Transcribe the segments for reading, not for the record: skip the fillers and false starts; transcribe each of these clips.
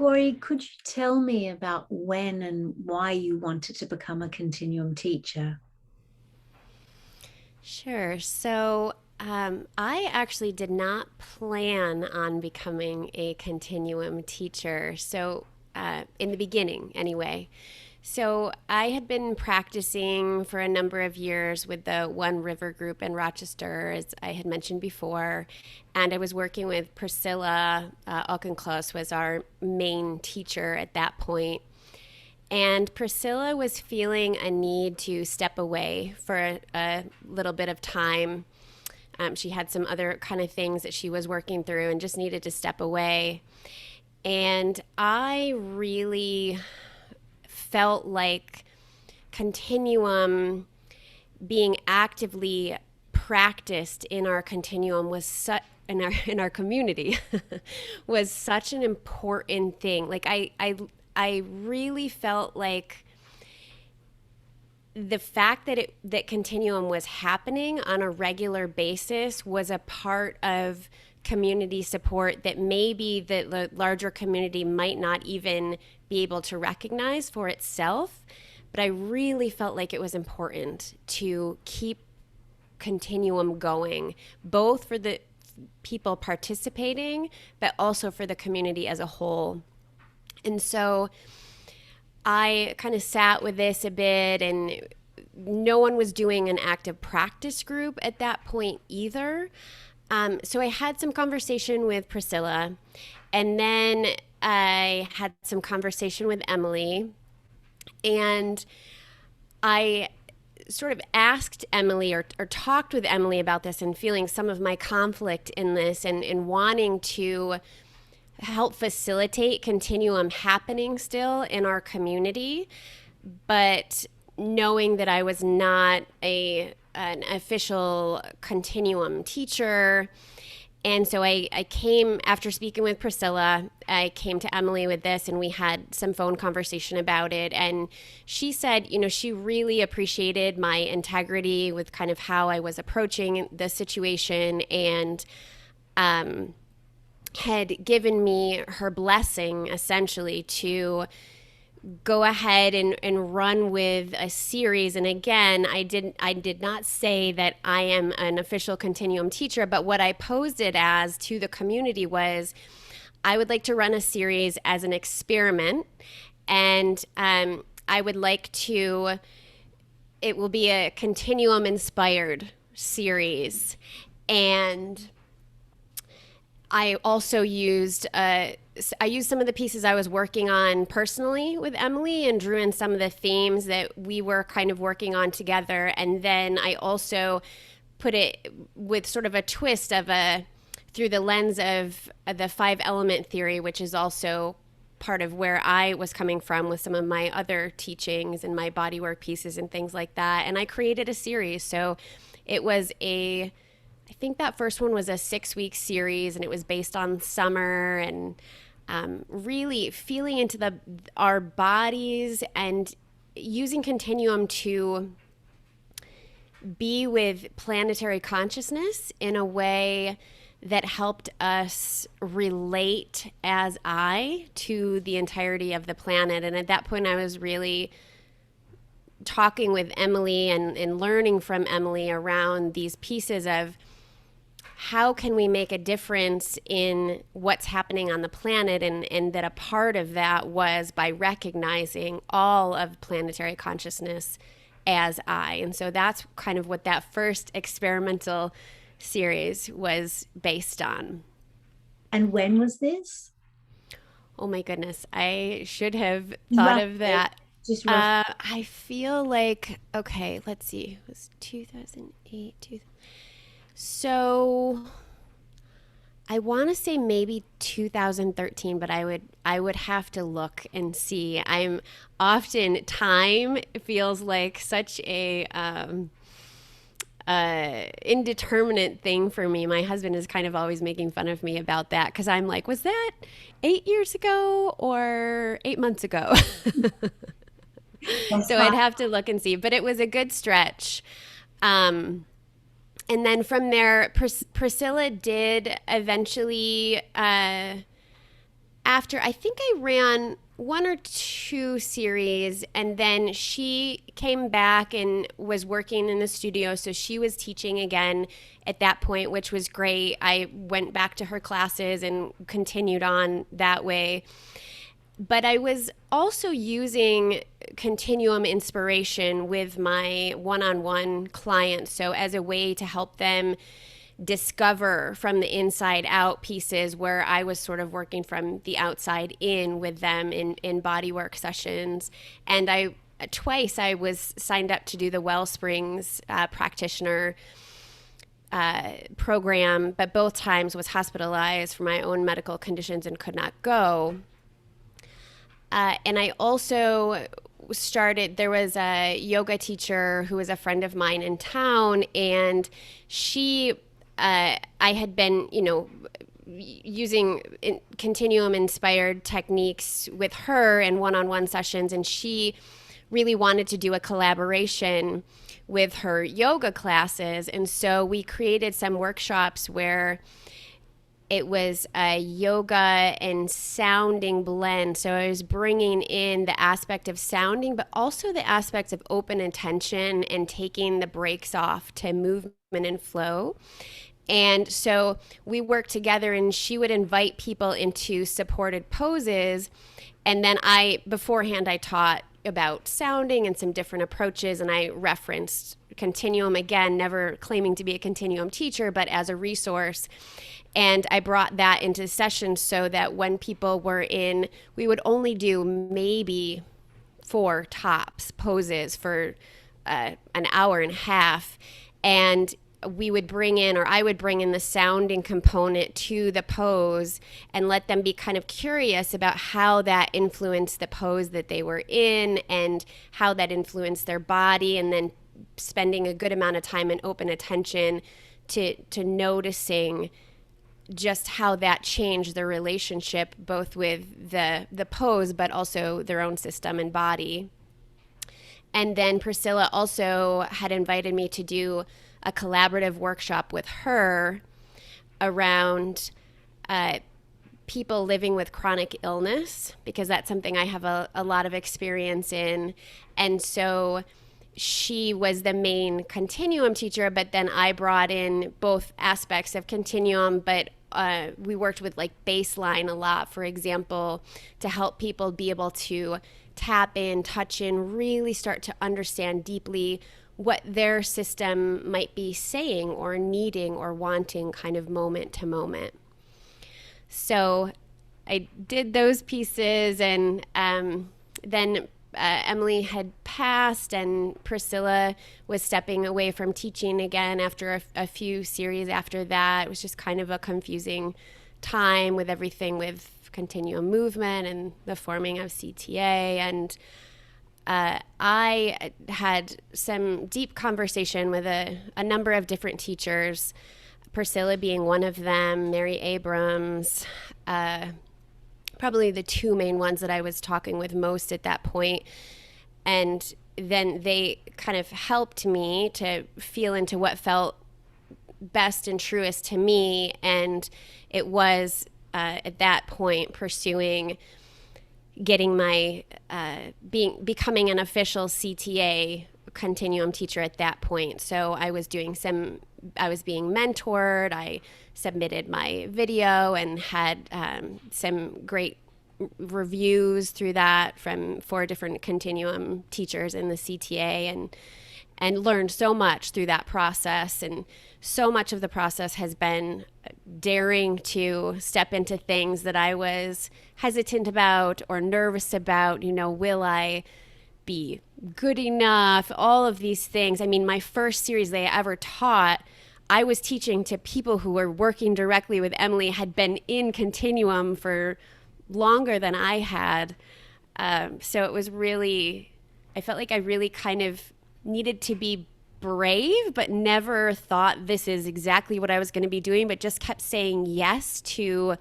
Kori, could you tell me about when and why you wanted to become a continuum teacher? Sure. I actually did not plan on becoming a continuum teacher. In the beginning, anyway. So, I had been practicing for a number of years with the One River group in Rochester, as I had mentioned before. And I was working with Priscilla Auchincloss was our main teacher at that point. And Priscilla was feeling a need to step away for a little bit of time. She had some other kind of things that she was working through and just needed to step away. And I really felt like Continuum being actively practiced in our continuum was such in our community was such an important thing. I really felt like the fact that continuum was happening on a regular basis was a part of community support that maybe the larger community might not even be able to recognize for itself, but I really felt like it was important to keep continuum going, both for the people participating but also for the community as a whole. And so I kind of sat with this a bit, and no one was doing an active practice group at that point either. So I had some conversation with Priscilla, and then I had some conversation with Emily, and I sort of asked Emily or talked with Emily about this and feeling some of my conflict in this and wanting to help facilitate continuum happening still in our community, but knowing that I was not an official continuum teacher. And so I came, after speaking with Priscilla, I came to Emily with this, and we had some phone conversation about it. And she said, she really appreciated my integrity with kind of how I was approaching the situation, and had given me her blessing essentially to go ahead and run with a series. And again, I did not say that I am an official continuum teacher, but what I posed it as to the community was I would like to run a series as an experiment, and I would like to it will be a continuum inspired series. And I also I used some of the pieces I was working on personally with Emily and drew in some of the themes that we were kind of working on together. And then I also put it with sort of a twist of through the lens of the five element theory, which is also part of where I was coming from with some of my other teachings and my bodywork pieces and things like that. And I created a series. So it was I think that first one was a 6-week series, and it was based on summer and really feeling into our bodies and using continuum to be with planetary consciousness in a way that helped us relate as to the entirety of the planet. And at that point, I was really talking with Emily and learning from Emily around these pieces of how can we make a difference in what's happening on the planet, and that a part of that was by recognizing all of planetary consciousness as And so that's kind of what that first experimental series was based on. And when was this? Oh my goodness, I should have thought of Roughly, that. just roughly. I feel like, okay, let's see, it was 2008, so I want to say maybe 2013, but I would have to look and see. I'm often time feels like such a indeterminate thing for me. My husband is kind of always making fun of me about that because I'm like, was that 8 years ago or 8 months ago? That's So fine. I'd have to look and see, but it was a good stretch. And then from there, Priscilla did eventually after I think I ran one or two series, and then she came back and was working in the studio, so she was teaching again at that point, which was great. I went back to her classes and continued on that way. But I was also using Continuum inspiration with my one-on-one clients, so as a way to help them discover from the inside out pieces where I was sort of working from the outside in with them in body work sessions. And I twice I was signed up to do the Wellsprings practitioner program, but both times was hospitalized for my own medical conditions and could not go. And I also there was a yoga teacher who was a friend of mine in town, and I had been, using continuum inspired techniques with her in one on one sessions, and she really wanted to do a collaboration with her yoga classes. And so we created some workshops where it was a yoga and sounding blend. So I was bringing in the aspect of sounding, but also the aspects of open intention and taking the brakes off to movement and flow. And so we worked together, and she would invite people into supported poses. And then beforehand, I taught about sounding and some different approaches, and I referenced Continuum again, never claiming to be a Continuum teacher, but as a resource. And I brought that into sessions so that when people were in, we would only do maybe 4 tops poses for an hour and a half. And we would bring in, or I would bring in the sounding component to the pose and let them be kind of curious about how that influenced the pose that they were in and how that influenced their body, and then spending a good amount of time in open attention to noticing just how that changed their relationship, both with the pose, but also their own system and body. And then Priscilla also had invited me to do a collaborative workshop with her around people living with chronic illness, because that's something I have a lot of experience in. And so she was the main continuum teacher, but then I brought in both aspects of continuum, but we worked with like baseline a lot, for example, to help people be able to tap in, touch in, really start to understand deeply what their system might be saying or needing or wanting kind of moment to moment. So I did those pieces, and then Emily had passed, and Priscilla was stepping away from teaching again after a few series after that. It was just kind of a confusing time with everything with continuum movement and the forming of CTA. And I had some deep conversation with a number of different teachers, Priscilla being one of them, Mary Abrams, probably the 2 main ones that I was talking with most at that point. And then they kind of helped me to feel into what felt best and truest to me. And it was at that point pursuing getting my becoming an official CTA continuum teacher at that point. So I was being mentored. I submitted my video and had some great reviews through that from 4 different continuum teachers in the CTA, and learned so much through that process. And so much of the process has been daring to step into things that I was hesitant about or nervous about. Will I be good enough? All of these things. I mean, my first series that I ever taught, I was teaching to people who were working directly with Emily, had been in Continuum for longer than I had. So it was really, I felt like I really kind of needed to be brave, but never thought this is exactly what I was going to be doing, but just kept saying yes to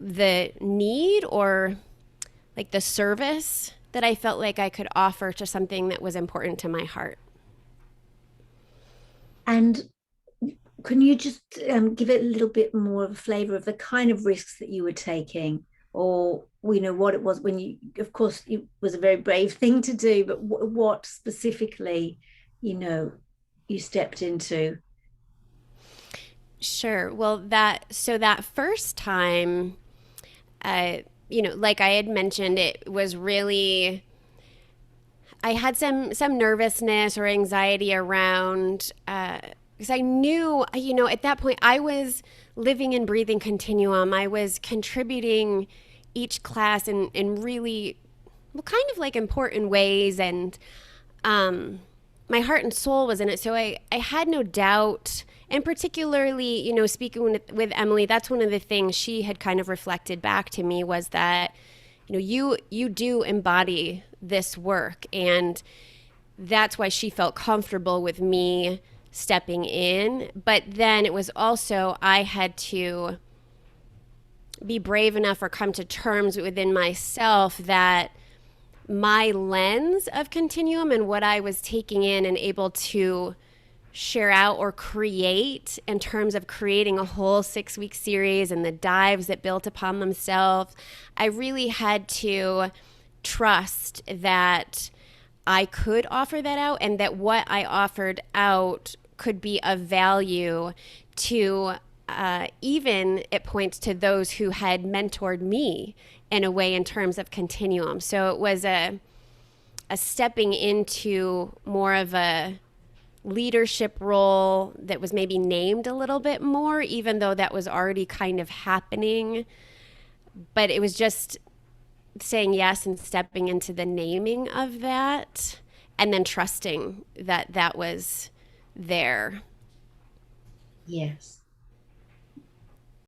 the need or like the service that I felt like I could offer to something that was important to my heart. And Can you just give it a little bit more of a flavor of the kind of risks that you were taking, or what it was when you, of course, it was a very brave thing to do, but what specifically, you know, you stepped into? Sure. Well, that first time, uh, like I had mentioned, it was really I had some nervousness or anxiety around because I knew, at that point I was living and breathing Continuum. I was contributing each class in really, well, kind of like important ways, and um, my heart and soul was in it. So I had no doubt. And particularly, speaking with Emily, that's one of the things she had kind of reflected back to me was that, you do embody this work, and that's why she felt comfortable with me stepping in. But then it was also I had to be brave enough or come to terms within myself that my lens of Continuum and what I was taking in and able to share out or create in terms of creating a whole 6 week series and the dives that built upon themselves, I really had to trust that I could offer that out and that what I offered out could be of value to even at points to those who had mentored me in a way in terms of Continuum. So it was a stepping into more of a leadership role that was maybe named a little bit more, even though that was already kind of happening. But it was just saying yes and stepping into the naming of that and then trusting that that was there. Yes.